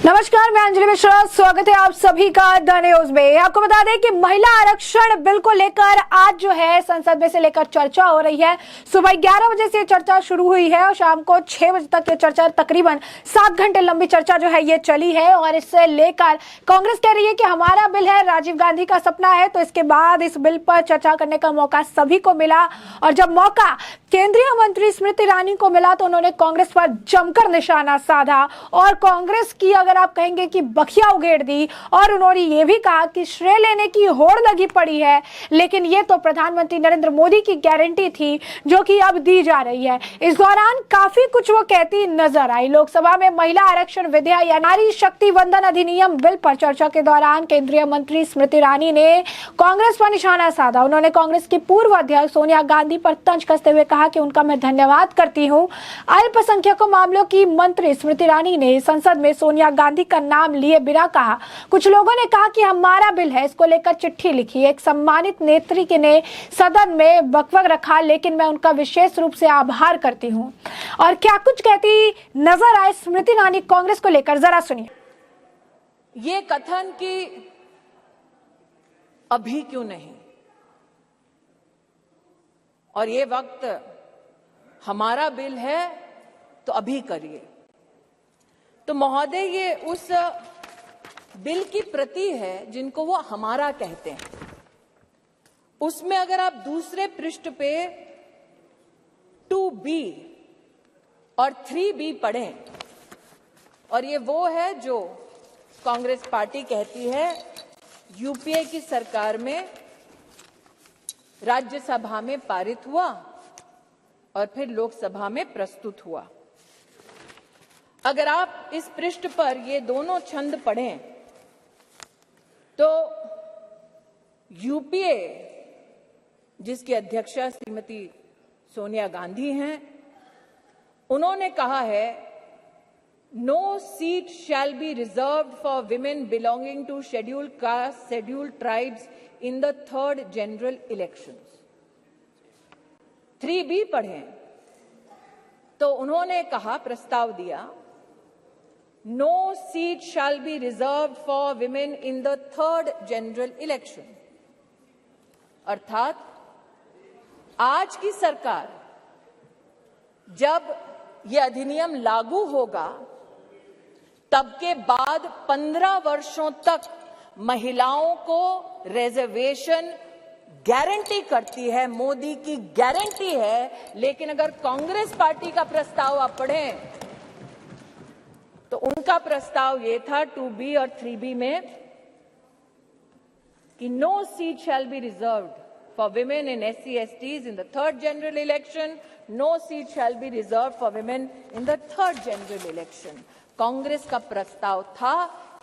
नमस्कार, मैं अंजलि मिश्रा। स्वागत है आप सभी का द न्यूज में। आपको बता दें कि महिला आरक्षण बिल को लेकर आज जो है संसद में से लेकर चर्चा हो रही है। सुबह 11 बजे से चर्चा शुरू हुई है और शाम को 6 बजे तक ये चर्चा, तकरीबन 7 घंटे लंबी चर्चा जो है ये चली है। और इससे लेकर कांग्रेस कह रही है कि हमारा बिल है, राजीव गांधी का सपना है। तो इसके बाद इस बिल पर चर्चा करने का मौका सभी को मिला और जब मौका केंद्रीय मंत्री स्मृति ईरानी को मिला तो उन्होंने कांग्रेस पर जमकर निशाना साधा और कांग्रेस की अगर आप कहेंगे कि बखिया उगेड़ दी। और उन्होंने ये भी कहा कि श्रेय लेने की होड़ लगी पड़ी है, लेकिन ये तो प्रधानमंत्री नरेंद्र मोदी की गारंटी थी जो कि अब दी जा रही है। इस दौरान काफी कुछ वो कहती नजर आई। लोकसभा में महिला आरक्षण विधेयक या नारी शक्ति वंदन अधिनियम बिल पर चर्चा के दौरान केंद्रीय मंत्री स्मृति ईरानी ने कांग्रेस पर निशाना साधा। उन्होंने कांग्रेस की पूर्व अध्यक्ष सोनिया गांधी पर तंज कसते हुए कहा कि उनका मैं धन्यवाद करती हूं। अल्पसंख्यकों मामलों की मंत्री स्मृति ईरानी ने संसद में सोनिया गांधी का नाम लिए बिना कहा, कुछ लोगों ने कहा कि हमारा बिल है, इसको लेकर चिट्ठी लिखी। एक सम्मानित नेत्री ने सदन में बकबक रखा, लेकिन मैं उनका विशेष रूप से आभार करती हूं। और क्या कुछ कहती नजर आए स्मृति ईरानी कांग्रेस को लेकर, जरा सुनिए। ये कथन कि अभी क्यों नहीं और ये वक्त हमारा बिल है तो अभी करिए, तो महोदय ये उस बिल की प्रति है जिनको वो हमारा कहते हैं। उसमें अगर आप दूसरे पृष्ठ पे 2B और 3B पढ़ें, और ये वो है जो कांग्रेस पार्टी कहती है यूपीए की सरकार में राज्यसभा में पारित हुआ और फिर लोकसभा में प्रस्तुत हुआ। अगर आप इस पृष्ठ पर ये दोनों छंद पढ़ें तो यूपीए जिसकी अध्यक्षा श्रीमती सोनिया गांधी हैं, उन्होंने कहा है no seat shall be reserved for women belonging to scheduled caste, scheduled tribes in the 3rd general elections. 3B पढ़ें तो उन्होंने कहा, प्रस्ताव दिया, no seat shall be reserved for women in the 3rd general election. अर्थात आज की सरकार जब यह अधिनियम लागू होगा तब के बाद 15 वर्षों तक महिलाओं को रिजर्वेशन गारंटी करती है, मोदी की गारंटी है। लेकिन अगर कांग्रेस पार्टी का प्रस्ताव आप पढ़ें तो उनका प्रस्ताव ये था 2B और 3B में कि no seat shall be reserved for women in SC STs in the 3rd general election, no seat shall be reserved for women in the 3rd general election. Congress का प्रस्ताव था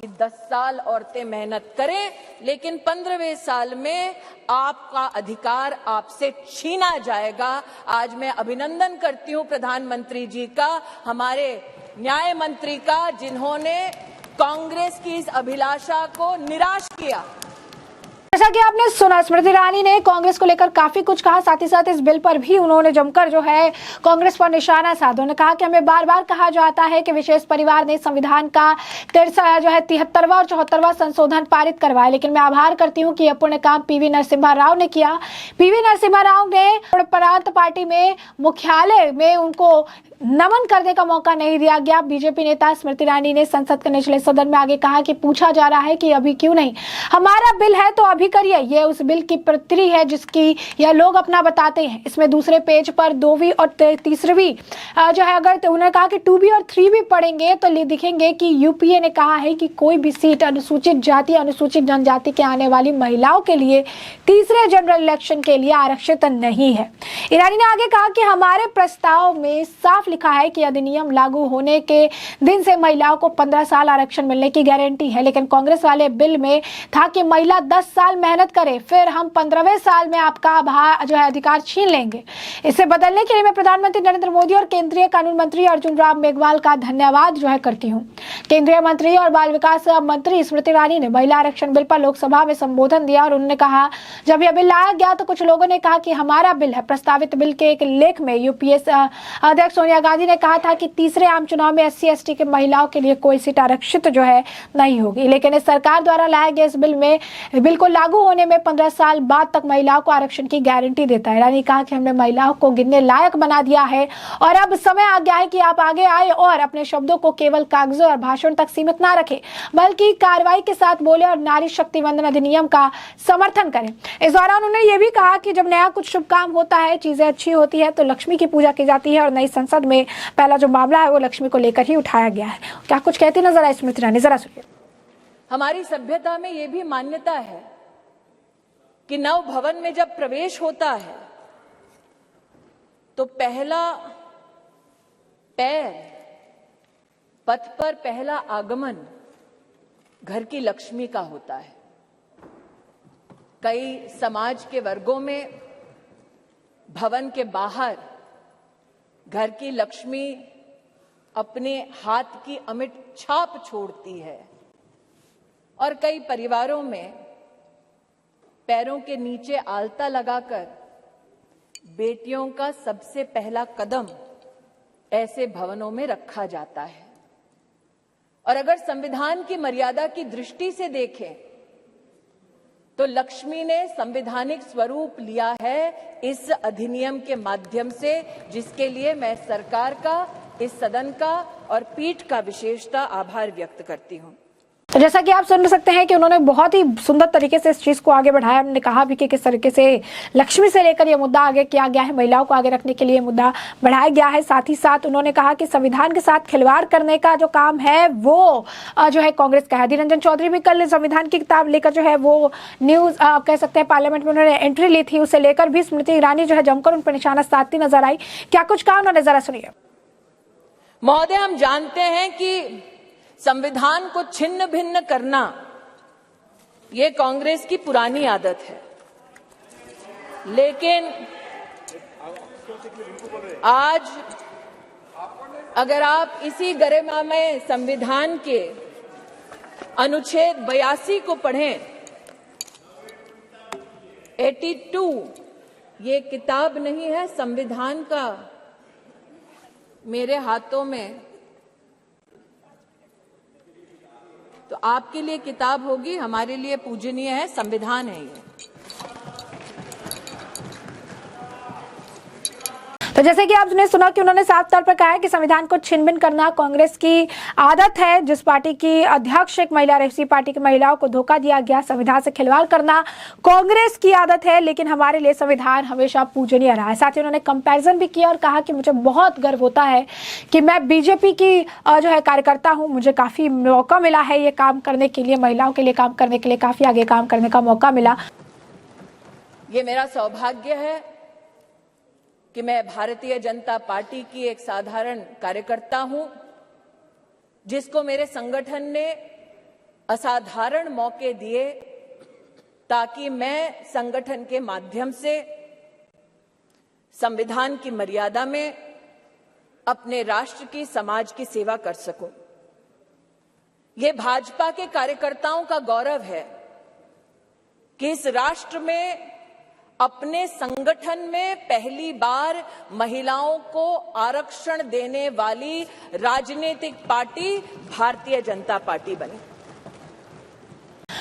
कि 10 साल औरतें मेहनत करें, लेकिन 15वें साल में आपका अधिकार आपसे छीना जाएगा। आज मैं अभिनंदन करती हूं प्रधानमंत्री जी का, हमारे न्याय मंत्री का, जिन्होंने कांग्रेस की इस अभिलाषा को निराश किया। जैसा कि आपने सुना, स्मृति ईरानी ने कांग्रेस को लेकर काफी कुछ कहा। साथ ही साथ इस बिल पर भी उन्होंने जमकर जो है कांग्रेस पर निशाना साधा। उन्होंने कहा कि हमें बार बार कहा जाता है कि विशेष परिवार ने संविधान का 73वां और 74वां संशोधन पारित करवाया, लेकिन मैं आभार करती हूं कि यह पुण्य काम PV नरसिम्हा राव ने किया। PV नरसिम्हा राव ने प्रांत पार्टी में मुख्यालय में उनको नमन करने का मौका नहीं दिया गया। बीजेपी नेता स्मृति ईरानी ने संसद के निचले सदन में आगे कहा कि पूछा जा रहा है कि अभी क्यों नहीं, हमारा बिल है तो अभी करिए। ये उस बिल की प्रति है जिसकी यह लोग अपना बताते हैं। इसमें दूसरे पेज पर 2वीं और 3वीं जो है, अगर तो उन्होंने कहा कि 2B और 3B पढ़ेंगे तो दिखेंगे कि यूपीए ने कहा है कि कोई भी सीट अनुसूचित जाति, अनुसूचित जनजाति के आने वाली महिलाओं के लिए तीसरे जनरल इलेक्शन के लिए आरक्षित नहीं है। ईरानी ने आगे कहा कि हमारे प्रस्ताव में साफ लिखा है कि अधिनियम लागू होने के दिन से महिलाओं को 15 साल आरक्षण मिलने की गारंटी है, लेकिन कांग्रेस वाले बिल में था कि महिला 10 साल मेहनत करे, फिर हम 15वें साल में आपका जो है अधिकार छीन लेंगे। इसे बदलने के लिए मैं प्रधानमंत्री नरेंद्र मोदी और केंद्रीय कानून मंत्री अर्जुन राम मेघवाल का धन्यवाद जो है करती हूँ। केंद्रीय मंत्री और बाल विकास मंत्री स्मृति ईरानी ने महिला आरक्षण बिल पर लोकसभा में संबोधन दिया और उन्होंने कहा, जब यह बिल लाया गया तो कुछ लोगों ने कहा कि हमारा बिल है। प्रस्तावित बिल के एक लेख में यूपीए अध्यक्ष सोनिया गांधी ने कहा था कि तीसरे आम चुनाव में SC/ST के महिलाओं के लिए कोई सीट आरक्षित जो है नहीं होगी, लेकिन इस सरकार द्वारा लाए गए इस बिल को लागू होने में 15 साल बाद तक महिलाओं को आरक्षण की गारंटी देता है। ईरानी ने कहा कि हमने महिलाओं को गिनने लायक बना दिया है और अब समय आ गया है कि आप आगे आए और अपने शब्दों को केवल कागजों और भाषण तक सीमित ना रखें, बल्कि कार्रवाई के साथ बोले और नारी शक्ति वंदन अधिनियम का समर्थन करें। इस दौरान उन्होंने ये भी कहा कि जब नया कुछ शुभ काम होता है, चीजें अच्छी होती है, तो लक्ष्मी की पूजा की जाती है और नई संसद में पहला जो मामला है वो लक्ष्मी को लेकर ही उठाया गया है। क्या कुछ कहती नजर आई स्मृति ईरानी, जरा सुनिए। हमारी सभ्यता में यह भी मान्यता है कि नव भवन में जब प्रवेश होता है तो पहला पैर, पथ पर पहला आगमन घर की लक्ष्मी का होता है। कई समाज के वर्गों में भवन के बाहर घर की लक्ष्मी अपने हाथ की अमिट छाप छोड़ती है और कई परिवारों में पैरों के नीचे आलता लगाकर बेटियों का सबसे पहला कदम ऐसे भवनों में रखा जाता है। और अगर संविधान की मर्यादा की दृष्टि से देखें तो लक्ष्मी ने संवैधानिक स्वरूप लिया है इस अधिनियम के माध्यम से, जिसके लिए मैं सरकार का, इस सदन का और पीठ का विशेषता आभार व्यक्त करती हूं। तो जैसा कि आप सुन सकते हैं कि उन्होंने बहुत ही सुंदर तरीके से इस चीज को आगे बढ़ाया। उन्होंने कहा भी कि किस तरीके से लक्ष्मी से लेकर यह मुद्दा आगे किया गया है, महिलाओं को आगे रखने के लिए मुद्दा बढ़ाया गया है। साथ ही साथ उन्होंने कहा कि संविधान के साथ खिलवाड़ करने का जो काम है वो जो है कांग्रेस का है। अधीर रंजन चौधरी भी कल संविधान की किताब लेकर जो है वो न्यूज कह सकते हैं पार्लियामेंट में उन्होंने एंट्री ली थी, उसे लेकर भी स्मृति ईरानी जो है जमकर उन पर निशाना साधती नजर आई। क्या कुछ कहा उन्होंने, जरा सुनिए। महोदय, हम जानते हैं कि संविधान को छिन्न भिन्न करना ये कांग्रेस की पुरानी आदत है, लेकिन आज अगर आप इसी गरिमामय संविधान के अनुच्छेद 82 को पढ़ें, 82 ये किताब नहीं है संविधान का, मेरे हाथों में, तो आपके लिए किताब होगी, हमारे लिए पूजनीय है, संविधान है ये। तो जैसे कि आपने सुना कि उन्होंने साफ तौर पर कहा है कि संविधान को छिन-भिन्न करना कांग्रेस की आदत है। जिस पार्टी की अध्यक्ष एक महिला रही, उसी पार्टी की महिलाओं को धोखा दिया गया। संविधान से खिलवाड़ करना कांग्रेस की आदत है, लेकिन हमारे लिए संविधान हमेशा पूजनीय रहा है। साथ ही उन्होंने कंपैरिजन भी किया और कहा कि मुझे बहुत गर्व होता है कि मैं बीजेपी की जो है कार्यकर्ता हूँ, मुझे काफी मौका मिला है ये काम करने के लिए, महिलाओं के लिए काम करने के लिए काफी आगे काम करने का मौका मिला। ये मेरा सौभाग्य है कि मैं भारतीय जनता पार्टी की एक साधारण कार्यकर्ता हूं, जिसको मेरे संगठन ने असाधारण मौके दिए ताकि मैं संगठन के माध्यम से संविधान की मर्यादा में अपने राष्ट्र की, समाज की सेवा कर सकूं। ये भाजपा के कार्यकर्ताओं का गौरव है कि इस राष्ट्र में अपने संगठन में पहली बार महिलाओं को आरक्षण देने वाली राजनीतिक पार्टी भारतीय जनता पार्टी बनी।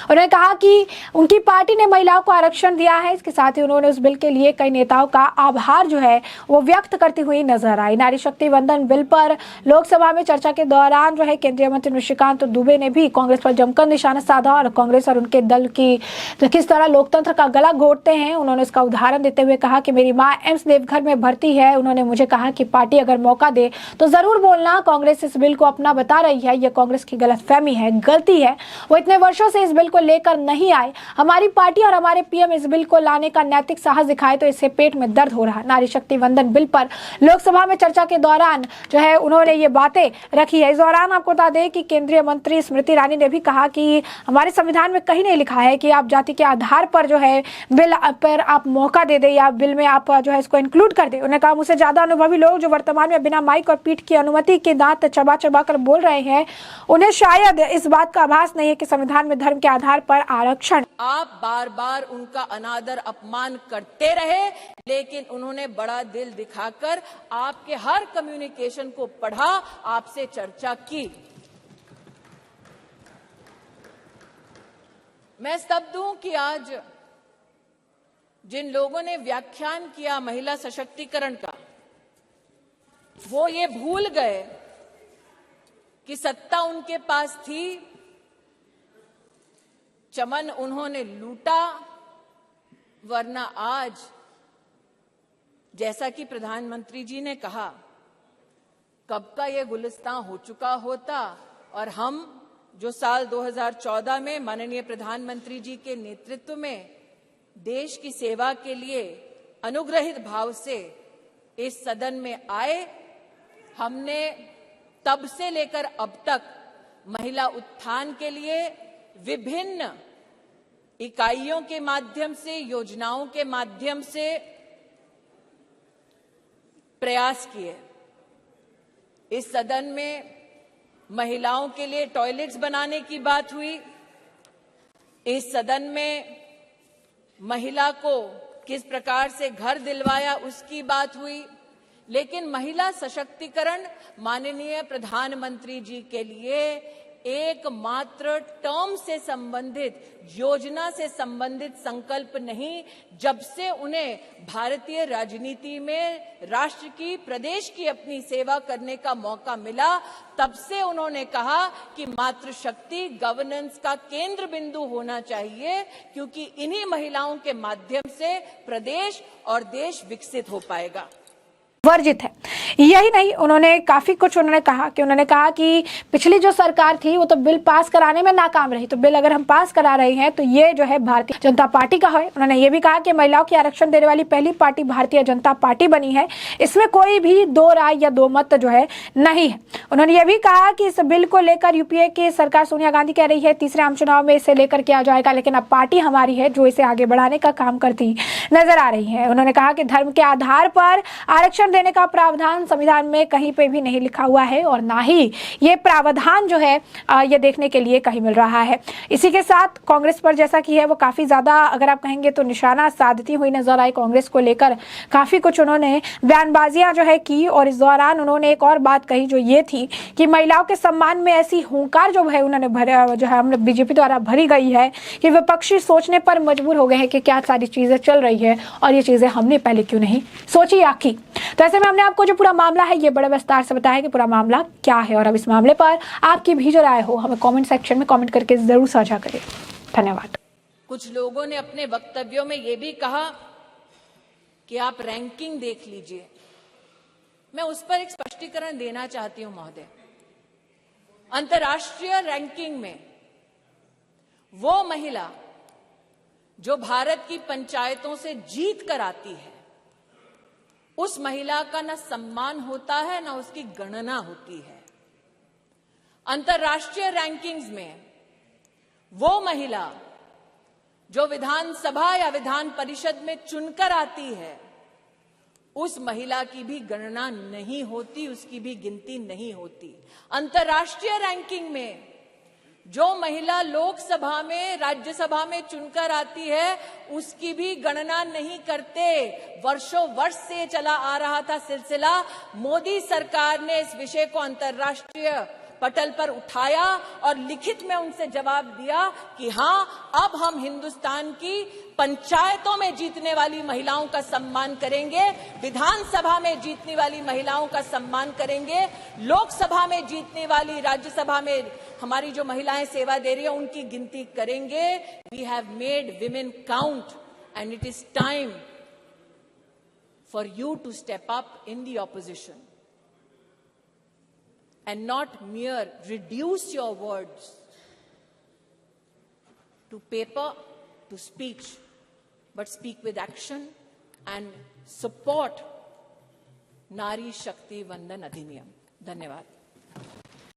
उन्होंने कहा कि उनकी पार्टी ने महिलाओं को आरक्षण दिया है। इसके साथ ही उन्होंने उस बिल के लिए कई नेताओं का आभार जो है वो व्यक्त करती हुई नजर आई। नारी शक्ति वंदन बिल पर लोकसभा में चर्चा के दौरान जो है केंद्रीय मंत्री निशिकांत दुबे ने भी कांग्रेस पर जमकर निशाना साधा और कांग्रेस और उनके दल की किस तरह लोकतंत्र का गला घोटते हैं। उन्होंने इसका उदाहरण देते हुए कहा कि मेरी माँ एम्स देवघर में भर्ती है, उन्होंने मुझे कहा कि पार्टी अगर मौका दे तो जरूर बोलना। कांग्रेस इस बिल को अपना बता रही है, यह कांग्रेस की गलतफहमी है, गलती है। वो इतने वर्षों से इस बिल को लेकर नहीं आए। हमारी पार्टी और हमारे पीएम इस बिल को लाने का नैतिक साहस दिखाए तो इससे पेट में दर्द हो रहा। नारी शक्ति वंदन बिल पर लोकसभा में चर्चा के दौरान जो है उन्होंने ये बातें रखी है। इस दौरान आपको बता दें कि केंद्रीय मंत्री स्मृति ईरानी ने भी कहा कि हमारे संविधान में कहीं नहीं लिखा है कि आप जाति के आधार पर जो है बिल पर आप मौका दे दे या बिल में आप जो है इसको इंक्लूड कर दे। उन्होंने कहा मुझसे ज्यादा अनुभवी लोग जो वर्तमान में बिना माइक और पीठ की अनुमति के दांत चबा चबा कर बोल रहे हैं, उन्हें शायद इस बात का आभास नहीं है कि संविधान में धर्म के आधार आधार पर आरक्षण। आप बार बार उनका अनादर अपमान करते रहे, लेकिन उन्होंने बड़ा दिल दिखाकर आपके हर कम्युनिकेशन को पढ़ा, आपसे चर्चा की। मैं स्तब्ध हूं कि आज जिन लोगों ने व्याख्यान किया महिला सशक्तिकरण का, वो ये भूल गए कि सत्ता उनके पास थी, चमन उन्होंने लूटा, वरना आज जैसा कि प्रधानमंत्री जी ने कहा, कब का ये गुलिस्तां हो चुका होता और हम जो साल 2014 में माननीय प्रधानमंत्री जी के नेतृत्व में देश की सेवा के लिए अनुग्रहित भाव से इस सदन में आए, हमने तब से लेकर अब तक महिला उत्थान के लिए विभिन्न इकाइयों के माध्यम से, योजनाओं के माध्यम से प्रयास किए। इस सदन में महिलाओं के लिए टॉयलेट्स बनाने की बात हुई, इस सदन में महिला को किस प्रकार से घर दिलवाया उसकी बात हुई, लेकिन महिला सशक्तिकरण माननीय प्रधानमंत्री जी के लिए एकमात्र टर्म से संबंधित, योजना से संबंधित संकल्प नहीं। जब से उन्हें भारतीय राजनीति में राष्ट्र की, प्रदेश की अपनी सेवा करने का मौका मिला, तब से उन्होंने कहा कि मातृशक्ति गवर्नेंस का केंद्र बिंदु होना चाहिए, क्योंकि इन्हीं महिलाओं के माध्यम से प्रदेश और देश विकसित हो पाएगा। वर्जित है। यही नहीं, उन्होंने काफी कुछ उन्होंने कहा कि पिछली जो सरकार थी वो तो बिल पास कराने में नाकाम रही, तो बिल अगर हम पास करा रहे हैं तो ये जो है भारतीय जनता पार्टी का है। उन्होंने ये भी कहा कि महिलाओं की आरक्षण देने वाली पहली पार्टी भारतीय जनता पार्टी बनी है, इसमें कोई भी दो राय या दो मत जो है नहीं है। उन्होंने ये भी कहा कि इस बिल को लेकर यूपीए की सरकार सोनिया गांधी कह रही है तीसरे आम चुनाव में इसे लेकर किया जाएगा, लेकिन अब पार्टी हमारी है जो इसे आगे बढ़ाने का काम करती नजर आ रही है। उन्होंने कहा कि धर्म के आधार पर आरक्षण देने का प्रावधान संविधान में कहीं पे भी नहीं लिखा हुआ है और ना ही ये प्रावधान जो है ये देखने के लिए कहीं मिल रहा है। इसी के साथ कांग्रेस पर जैसा कि है वो काफी ज्यादा, अगर आप कहेंगे तो निशाना साधती हुई नजर आई। कांग्रेस को लेकर काफी कुछ उन्होंने बयानबाजियां जो है की और इस दौरान उन्होंने एक और बात कही जो ये थी कि महिलाओं के सम्मान में ऐसी हुंकार जो है उन्होंने भरा, जो है हम बीजेपी द्वारा भरी गई है कि विपक्षी सोचने पर मजबूर हो गए हैं कि क्या सारी चीजें चल रही है और ये चीजें हमने पहले क्यों नहीं सोची या की। तो ऐसे में हमने आपको जो पूरा मामला है ये बड़े विस्तार से बताया कि पूरा मामला क्या है, और अब इस मामले पर आपकी भी जो राय हो हमें कमेंट सेक्शन में कमेंट करके जरूर साझा करें। धन्यवाद। कुछ लोगों ने अपने वक्तव्यों में ये भी कहा कि आप रैंकिंग देख लीजिए। मैं उस पर एक स्पष्टीकरण देना चाहती हूं महोदय। अंतर्राष्ट्रीय रैंकिंग में वो महिला जो भारत की पंचायतों से जीत कर आती है, उस महिला का ना सम्मान होता है ना उसकी गणना होती है। अंतर्राष्ट्रीय रैंकिंग्स में वो महिला जो विधानसभा या विधान परिषद में चुनकर आती है, उस महिला की भी गणना नहीं होती, उसकी भी गिनती नहीं होती। अंतर्राष्ट्रीय रैंकिंग में जो महिला लोकसभा में, राज्यसभा में चुनकर आती है, उसकी भी गणना नहीं करते। वर्षों वर्ष से चला आ रहा था सिलसिला। मोदी सरकार ने इस विषय को अंतर्राष्ट्रीय पटल पर उठाया और लिखित में उनसे जवाब दिया कि हां, अब हम हिंदुस्तान की पंचायतों में जीतने वाली महिलाओं का सम्मान करेंगे, विधानसभा में जीतने वाली महिलाओं का सम्मान करेंगे, लोकसभा में जीतने वाली, राज्यसभा में हमारी जो महिलाएं सेवा दे रही है उनकी गिनती करेंगे। We have made women count and it is time for you to step up in the opposition and not mere reduce your words to paper, to speech, but speak with action and support Nari Shakti Vandan Adhiniyam. धन्यवाद।